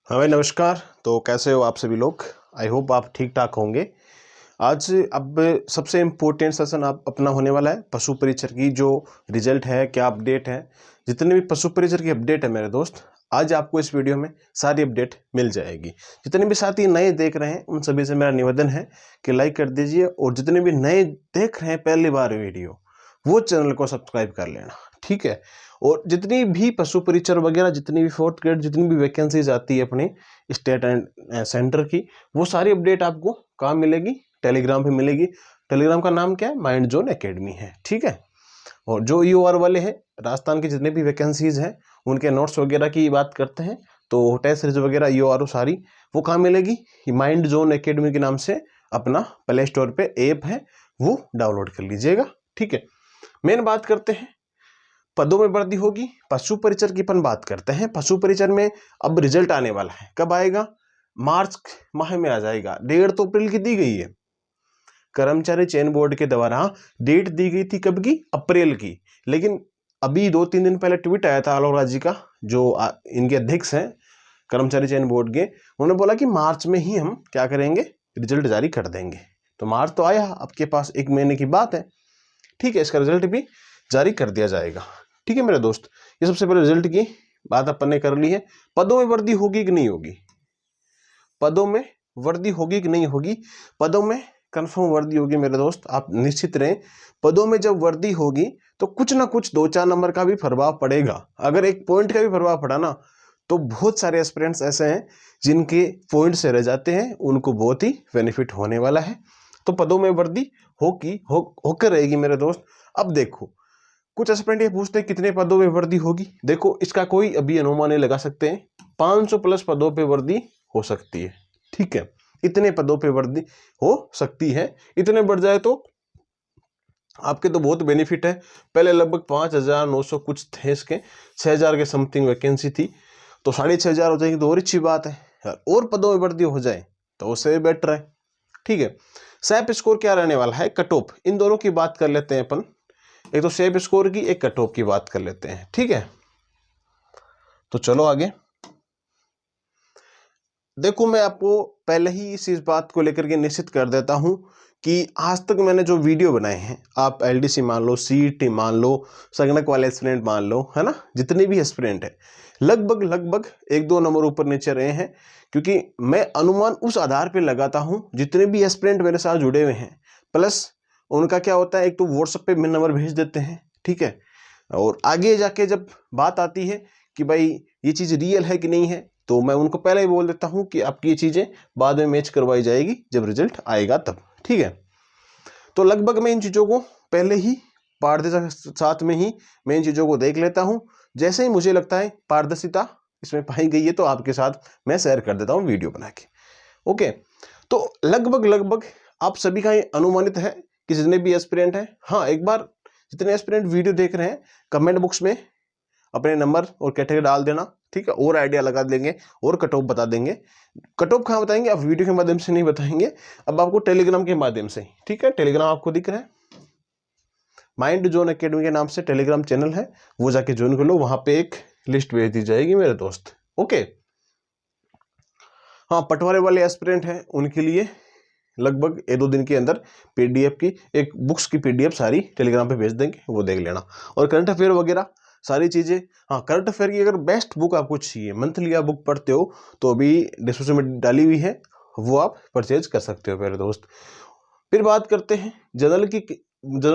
हाँ भाई नमस्कार। तो कैसे हो आप सभी लोग। आई होप आप ठीक ठाक होंगे। आज अब सबसे इम्पोर्टेंट सेशन आप अपना होने वाला है पशु परिचर की जो रिजल्ट है, क्या अपडेट है। जितने भी पशु परिचर की अपडेट है मेरे दोस्त, आज आपको इस वीडियो में सारी अपडेट मिल जाएगी। जितने भी साथी नए देख रहे हैं उन सभी से मेरा निवेदन है कि लाइक कर दीजिए, और जितने भी नए देख रहे हैं पहली बार वीडियो, वो चैनल को सब्सक्राइब कर लेना, ठीक है। और जितनी भी पशु परिचर वगैरह, जितनी भी फोर्थ ग्रेड, जितनी भी वैकेंसीज आती है अपने स्टेट एंड सेंटर की, वो सारी अपडेट आपको कहाँ मिलेगी? टेलीग्राम पे मिलेगी। टेलीग्राम का नाम क्या है? माइंड जोन एकेडमी है, ठीक है। और जो ईओआर वाले हैं, राजस्थान की जितने भी वैकेंसीज हैं उनके नोट्स वगैरह की बात करते हैं, तो टेस्ट सीरीज वगैरह ईओआर सारी वो कहाँ मिलेगी? माइंड जोन एकेडमी के नाम से अपना प्ले स्टोर पे ऐप है, वो डाउनलोड कर लीजिएगा, ठीक है। मेन बात करते हैं पदों में वृद्धि होगी, पशु परिचर की अपन बात करते हैं। पशु परिचर में अब रिजल्ट आने वाला है। कब आएगा? मार्च माह में आ जाएगा। डेट तो अप्रैल की दी गई है, कर्मचारी चयन बोर्ड के द्वारा डेट दी गई थी कब की? अप्रैल की। लेकिन अभी 2-3 दिन पहले ट्वीट आया था अलोरा जी का, जो इनके अध्यक्ष हैं कर्मचारी चयन बोर्ड के, उन्होंने बोला कि मार्च में ही हम क्या करेंगे, रिजल्ट जारी कर देंगे। तो मार्च तो आया, आपके पास 1 महीने की बात है, ठीक है। इसका रिजल्ट भी जारी कर दिया जाएगा, ठीक है मेरे दोस्त। ये सबसे पहले रिजल्ट की बात अपन ने कर ली है। पदों में वृद्धि होगी कि नहीं होगी? पदों में वृद्धि होगी कि नहीं होगी? पदों में कंफर्म वृद्धि होगी मेरे दोस्त, आप निश्चित रहें। पदों में जब वृद्धि होगी तो कुछ ना कुछ 2-4 नंबर का भी प्रभाव पड़ेगा। अगर 1 पॉइंट का भी प्रभाव पड़ा ना, तो बहुत सारे एस्पिरेंट्स ऐसे हैं जिनके पॉइंट से रह जाते हैं, उनको बहुत ही बेनिफिट होने वाला है। तो पदों में वृद्धि होकर रहेगी मेरे दोस्त। अब देखो, कुछ एस्पिरेंट ये पूछते हैं कितने पदों में वृद्धि होगी। देखो, इसका कोई अभी अनुमान नहीं लगा सकते हैं। 500 प्लस पदों पे वृद्धि हो सकती है, ठीक है। इतने पदों पे वृद्धि हो सकती है। इतने बढ़ जाए तो आपके तो बहुत बेनिफिट है। पहले लगभग 5,900 कुछ थे, इसके 6,000 के समथिंग वैकेंसी थी, तो 6,500 हो जाएगी तो और अच्छी बात है यार। और पदों में वृद्धि हो जाए तो उससे बेटर है, ठीक है। सैप स्कोर क्या रहने वाला है, कट ऑफ, इन दोनों की बात कर लेते हैं अपन। एक तो सेफ स्कोर की, एक कट ऑफ की बात कर लेते हैं, ठीक है। तो चलो आगे देखो, मैं आपको पहले ही इस बात को लेकर के निश्चित कर देता हूं कि आज तक मैंने जो वीडियो बनाए हैं, आप एलडीसी मान लो, सीईटी मान लो, संगणक वाले एस्पिरेंट मान लो, है ना, जितने भी एस्पिरेंट है लगभग 1-2 नंबर ऊपर नीचे रहे हैं। क्योंकि मैं अनुमान उस आधार पर लगाता हूं, जितने भी एस्पिरेंट मेरे साथ जुड़े हुए हैं, प्लस उनका क्या होता है, एक तो व्हाट्सएप पे मेरे नंबर भेज देते हैं, ठीक है। और आगे जाके जब बात आती है कि भाई ये चीज़ रियल है कि नहीं है, तो मैं उनको पहले ही बोल देता हूं कि आपकी ये चीज़ें बाद में मैच करवाई जाएगी जब रिजल्ट आएगा तब, ठीक है। तो लगभग मैं इन चीज़ों को पहले ही पारदर्शिता के साथ में ही मैं इन चीज़ों को देख लेता हूं। जैसे ही मुझे लगता है पारदर्शिता इसमें पाई गई है, तो आपके साथ मैं शेयर कर देता हूँ वीडियो बना के, ओके। तो लगभग आप सभी का ये अनुमानित है कि जितने भी एस्पिरेंट हैं, हाँ, एक बार जितने एस्पिरेंट वीडियो देख रहे हैं कमेंट बॉक्स में अपने नंबर और कैटेगरी डाल देना, ठीक है। और आइडिया लगा देंगे और कट ऑफ बता देंगे। कट ऑफ कहाँ बताएंगे? आप वीडियो के माध्यम से नहीं बताएंगे, अब आपको टेलीग्राम के माध्यम से, ठीक है। टेलीग्राम आपको दिख रहा है, माइंड जोन एकेडमी के नाम से टेलीग्राम चैनल है, वो जाके ज्वाइन कर लो। वहां पे एक लिस्ट भेज दी जाएगी मेरे दोस्त, ओके। हाँ, पटवारी वाले एस्पिरेंट हैं उनके लिए लगभग 1-2 दिन के अंदर पीडीएफ की एक बुक्स की पीडीएफ सारी टेलीग्राम पे भेज देंगे, वो देख लेना। और करंट अफेयर वगैरह सारी चीज़ें, हाँ, करंट अफेयर की अगर बेस्ट बुक आपको चाहिए, मंथली आप बुक पढ़ते हो, तो अभी डिस्क्रिप्शन में डाली हुई है, वो आप परचेज कर सकते हो मेरे दोस्त। फिर बात करते हैं जनरल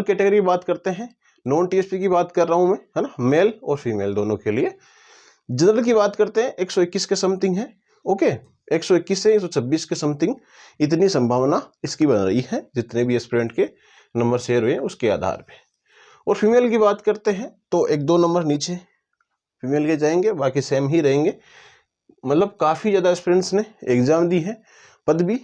कैटेगरी की बात करते हैं। नॉन टीएसपी की बात कर रहा हूँ मैं, है ना, मेल और फीमेल दोनों के लिए। जनरल की बात करते हैं 121 के समथिंग है, ओके। 121 से 126 के समथिंग इतनी संभावना इसकी बन रही है, जितने भी एस्पिरेंट के नंबर शेयर हुए उसके आधार पे। और फीमेल की बात करते हैं तो 1-2 नंबर नीचे फीमेल के जाएंगे, बाकी सेम ही रहेंगे। मतलब काफ़ी ज़्यादा एस्पिरेंट्स ने एग्जाम दी है, पद भी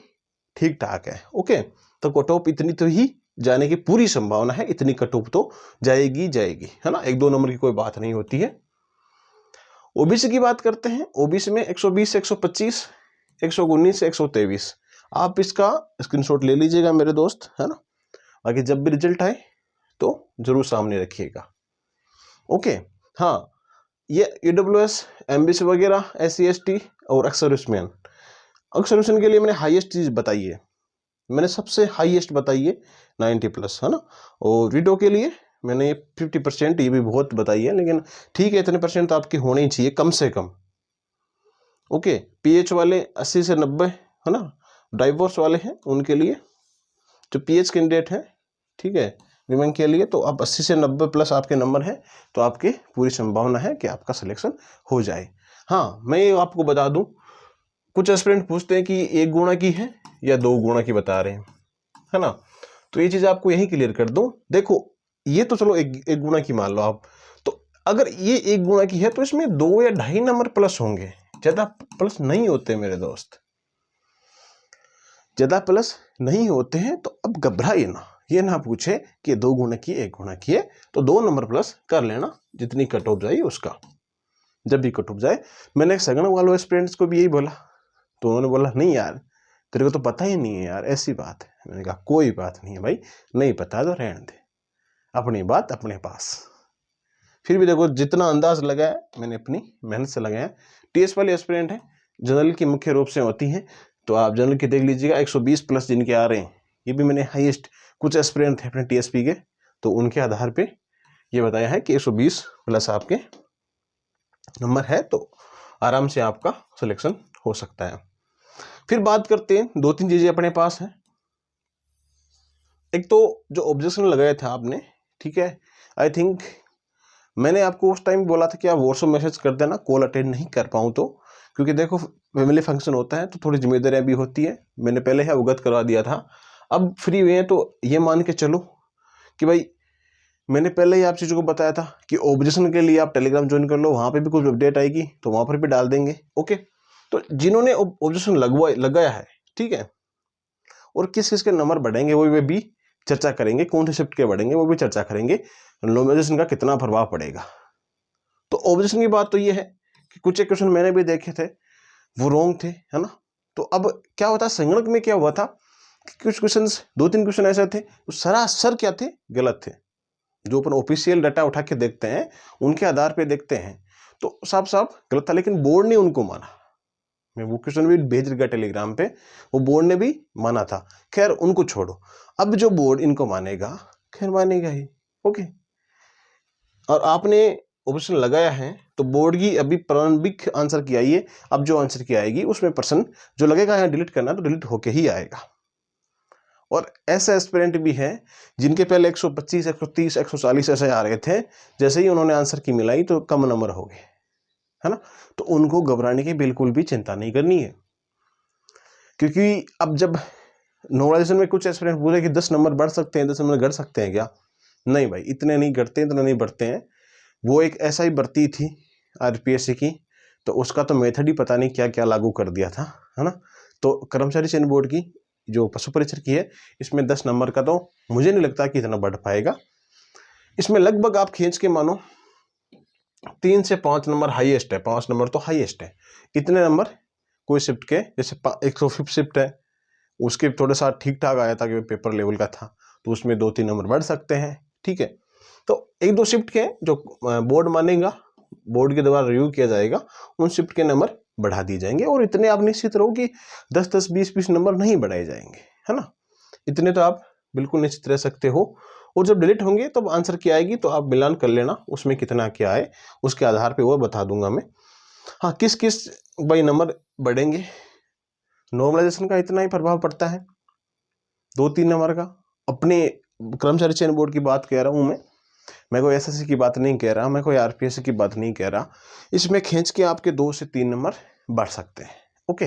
ठीक ठाक है, ओके। तो कट ऑफ इतनी तो ही जाने की पूरी संभावना है, इतनी कट ऑफ तो जाएगी, है ना, 1-2 नंबर की कोई बात नहीं होती है। ओबीसी की बात करते हैं, ओबीसी में 120 से 125, 119 से 123, आप इसका स्क्रीनशॉट ले लीजिएगा मेरे दोस्त, है ना। बाकी जब भी रिजल्ट आए तो जरूर सामने रखिएगा, ओके। हाँ, ये EWS, MBC वगैरह, SC ST और एक्स-सर्विसमैन। एक्स-सर्विसमैन के लिए मैंने हाईएस्ट चीज़ बताई है, मैंने सबसे हाईएस्ट बताई है 90+, है ना। और विडो के लिए मैंने 50%, ये भी बहुत बताई है, लेकिन ठीक है, इतने % तो आपके होने ही चाहिए कम से कम। ओके, PH वाले 80 से 90, है ना। डाइवोर्स वाले हैं उनके लिए, जो PH कैंडिडेट हैं, ठीक है, विमेन के लिए तो आप 80 से 90+ आपके नंबर हैं, तो आपकी पूरी संभावना है कि आपका सिलेक्शन हो जाए। हाँ, मैं ये आपको बता दूं, कुछ एस्पिरेंट पूछते हैं कि 1 गुणा की है या 2 गुणा की बता रहे हैं, है ना। तो ये चीज़ आपको यही क्लियर कर दूं। देखो, ये तो चलो एक गुणा की मान लो आप, तो अगर ये 1 गुणा की है तो इसमें 2 या 2.5 नंबर प्लस होंगे, ज़्यादा प्लस नहीं होते मेरे दोस्त, ज़्यादा प्लस नहीं होते हैं। तो अब घबराइए ना, ये ना पूछे कि 2 गुणा की 1 गुणा की है, तो 2 नंबर प्लस कर लेना, जितनी कट ऑफ जाए उसका, जब भी कट ऑफ जाए। मैंने सगन वालों स्टूडेंट्स को भी यही बोला, तो उन्होंने बोला नहीं यार, तेरे को तो पता ही नहीं है यार, ऐसी बात है। मैंने कहा कोई बात नहीं है भाई, नहीं पता तो रहने दे, अपनी बात अपने पास। फिर भी देखो, जितना अंदाज लगाया मैंने अपनी मेहनत से लगाया। TS वाले एस्पिरेंट हैं, जनरल की मुख्य रूप से होती हैं, तो आप जनरल की देख लीजिएगा, 120+ जिनके आ रहे हैं, ये भी मैंने हाईएस्ट, कुछ एस्पिरेंट थे अपने TSP के, तो उनके आधार पे ये बताया है कि 120+ आपके नंबर है, तो आराम से आपका सिलेक्शन हो सकता है। फिर बात करते हैं, 2-3 चीज़ें अपने पास हैं। एक तो जो ऑब्जेक्शन लगाया था आपने, ठीक है, आई थिंक मैंने आपको उस टाइम बोला था कि आप व्हाट्सएप मैसेज कर देना, कॉल अटेंड नहीं कर पाऊँ तो, क्योंकि देखो फैमिली फंक्शन होता है तो थोड़ी जिम्मेदारियां भी होती है। मैंने पहले ही अवगत करवा दिया था, अब फ्री हुए हैं तो ये मान के चलो कि भाई मैंने पहले ही आप चीज़ों को बताया था कि ऑब्जेक्शन के लिए आप टेलीग्राम ज्वाइन कर लो, वहाँ पे भी कुछ अपडेट आएगी तो वहाँ पर भी डाल देंगे। ओके, तो जिन्होंने ऑब्जेक्शन लगाया है, ठीक है, और किस किस के नंबर बढ़ेंगे वो भी चर्चा करेंगे, कौन से शिफ्ट के बढ़ेंगे वो भी चर्चा करेंगे, नॉमिनेशन का कितना प्रभाव पड़ेगा। तो ऑब्जेक्शन की बात तो ये है कि कुछ एक क्वेश्चन मैंने भी देखे थे, वो रॉन्ग थे, है ना। तो अब क्या होता है, संगणक में क्या हुआ था कि कुछ क्वेश्चन, 2-3 क्वेश्चन ऐसे थे वो सरासर क्या थे, गलत थे। जो अपन ऑफिशियल डाटा उठा के देखते हैं, उनके आधार पे देखते हैं, तो साफ साफ गलत था, लेकिन बोर्ड ने उनको माना। मैं वो क्वेश्चन भी भेज दिया टेलीग्राम पे, वो बोर्ड ने भी माना था। खैर उनको छोड़ो, अब जो बोर्ड इनको मानेगा, खैर मानेगा ही। ओके, और आपने ऑप्शन लगाया है तो बोर्ड की अभी प्रारंभिक आंसर की आई है, अब जो आंसर की आएगी उसमें % जो लगेगा यहाँ डिलीट करना, तो डिलीट होके ही आएगा। और ऐसे एस्पिरेंट भी हैं जिनके पहले 125, 130, 140 ऐसे आ रहे थे, जैसे ही उन्होंने आंसर की मिलाई तो कम नंबर हो गए, है ना। तो उनको घबराने की बिल्कुल भी चिंता नहीं करनी है, क्योंकि अब जब नॉर्मलाइजेशन में कुछ एस्पिरेंट बोले कि 10 नंबर बढ़ सकते हैं, 10 नंबर घट सकते हैं क्या, नहीं भाई, इतने नहीं घटते, इतने नहीं बढ़ते हैं। वो एक ऐसा ही भर्ती थी RPSC की, तो उसका तो मेथड ही पता नहीं क्या क्या लागू कर दिया था, है ना। तो कर्मचारी चयन बोर्ड की जो पशु परीक्षक की है, इसमें 10 नंबर का तो मुझे नहीं लगता कि इतना बढ़ पाएगा। इसमें लगभग आप खींच के मानो 3 से 5 नंबर हाईएस्ट है, 5 नंबर तो हाईएस्ट है। इतने नंबर कोई शिफ्ट के, जैसे 105 शिफ्ट है, उसके थोड़े सा ठीक ठाक आया था कि पेपर लेवल का था, तो उसमें 2-3 नंबर बढ़ सकते हैं, ठीक है। तो 1-2 शिफ्ट के जो बोर्ड मानेगा, बोर्ड के द्वारा रिव्यू किया जाएगा, उन शिफ्ट के नंबर बढ़ा दिए जाएंगे, और इतने आप निश्चित रहो कि 10-10, 20-20 नंबर नहीं बढ़ाए जाएंगे, है ना। इतने तो आप बिल्कुल निश्चित रह सकते हो। और जब डिलीट होंगे तब आंसर क्या आएगी तो आप मिलान कर लेना, उसमें कितना क्या है उसके आधार पे और बता दूंगा मैं। हाँ, किस किस भाई नंबर बढ़ेंगे, नॉर्मलाइजेशन का इतना ही प्रभाव पड़ता है, 2-3 नंबर का। अपने कर्मचारी चयन बोर्ड की बात कह रहा हूँ मैं कोई SSC की बात नहीं कह रहा, मैं कोई RPSC की बात नहीं कह रहा। इसमें खींच के आपके 2 से 3 नंबर बढ़ सकते हैं। ओके,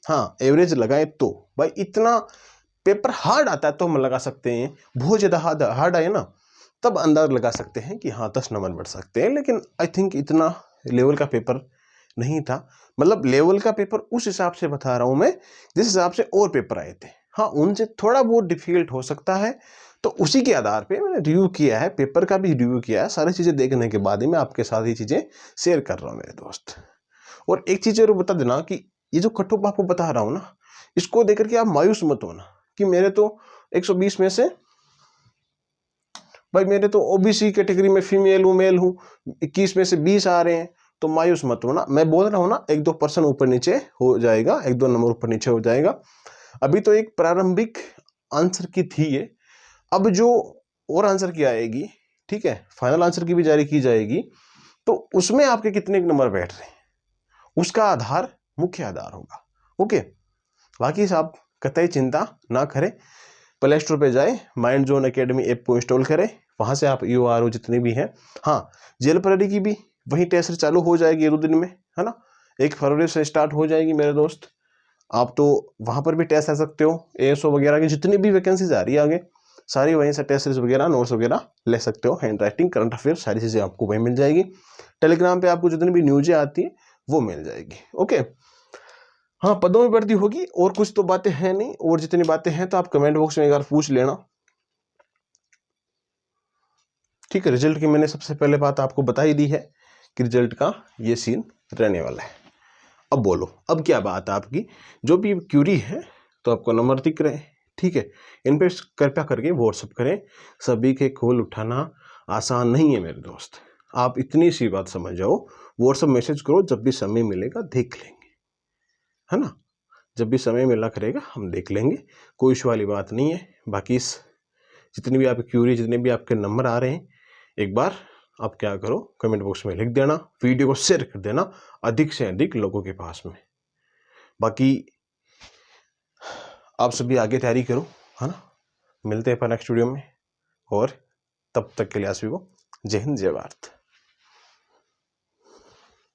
हाँ, एवरेज लगाए तो भाई, इतना पेपर हार्ड आता है तो हम लगा सकते हैं, बहुत ज़्यादा हार्ड आए ना तब अंदाज लगा सकते हैं कि हाँ 10 नंबर बढ़ सकते हैं, लेकिन आई थिंक इतना लेवल का पेपर नहीं था। मतलब लेवल का पेपर उस हिसाब से बता रहा हूँ मैं जिस हिसाब से और पेपर आए थे, हाँ उनसे थोड़ा बहुत डिफिकल्ट हो सकता है। तो उसी के आधार पे मैंने रिव्यू किया है, पेपर का भी रिव्यू किया है, सारी चीज़ें देखने के बाद ही मैं आपके साथ ये चीज़ें शेयर कर रहा हूँ मेरे दोस्त। और एक चीज़ जरूर बता देना कि ये जो कट ऑफ आपको बता रहा हूँ ना, इसको देख करके आप मायूस मत होना कि मेरे तो 120 में से भाई, मेरे तो OBC कैटेगरी में फीमेल हूँ, मेल हूँ, 21 में से 20 आ रहे हैं, तो मायूस मत होना। मैं बोल रहा हूँ ना 1-2% ऊपर नीचे हो जाएगा, 1-2 नंबर ऊपर नीचे हो जाएगा। अभी तो एक प्रारंभिक आंसर की थी ये, अब जो और आंसर की आएगी, ठीक है, फाइनल आंसर की भी जारी की जाएगी, तो उसमें आपके कितने नंबर बैठ रहे हैं उसका आधार मुख्य आधार होगा। ओके, बाकी आप कतई चिंता ना करें, प्ले स्टोर पे जाए, माइंड जोन एकेडमी ऐप को इंस्टॉल करें, वहां से आप URO जितने भी हैं, हाँ जेल परेडी की भी वही टेस्ट चालू हो जाएगी 2 दिन में, है ना, 1 फरवरी से स्टार्ट हो जाएगी मेरे दोस्त। आप तो वहां पर भी टेस्ट ले सकते हो, ASO वगैरह की जितनी भी वैकेंसीज आ रही है आगे, सारी वहीं से टेस्ट वगैरह नोट्स वगैरह ले सकते हो, हैंड राइटिंग, करंट अफेयर, सारी चीज़ें आपको वहीं मिल जाएगी। टेलीग्राम पे आपको जितनी भी न्यूज़ें आती हैं वो मिल जाएगी। ओके, हाँ पदों में बढ़ती होगी, और कुछ तो बातें हैं नहीं, और जितनी बातें हैं तो आप कमेंट बॉक्स में एक बार पूछ लेना, ठीक है। रिजल्ट की मैंने सबसे पहले बात आपको बता ही दी है कि रिजल्ट का ये सीन रहने वाला है। अब बोलो, अब क्या बात है आपकी, जो भी क्यूरी है तो आपको नंबर दिख रहे हैं, ठीक है, इन पे कृपया करके व्हाट्सअप करें। सभी के कॉल उठाना आसान नहीं है मेरे दोस्त, आप इतनी सी बात समझ जाओ, व्हाट्सअप मैसेज करो, जब भी समय मिलेगा देख लेंगे, है ना, जब भी समय मिला करेगा हम देख लेंगे, कोई इशू वाली बात नहीं है। बाकी जितनी भी आपकी क्यूरी, जितने भी आपके नंबर आ रहे हैं, एक बार आप क्या करो, कमेंट बॉक्स में लिख देना, वीडियो को शेयर कर देना अधिक से अधिक लोगों के पास में। बाकी आप सभी आगे तैयारी करो, है ना, मिलते हैं पर नेक्स्ट वीडियो में, और तब तक के लिए आप सभी को जय हिंद जय भारत।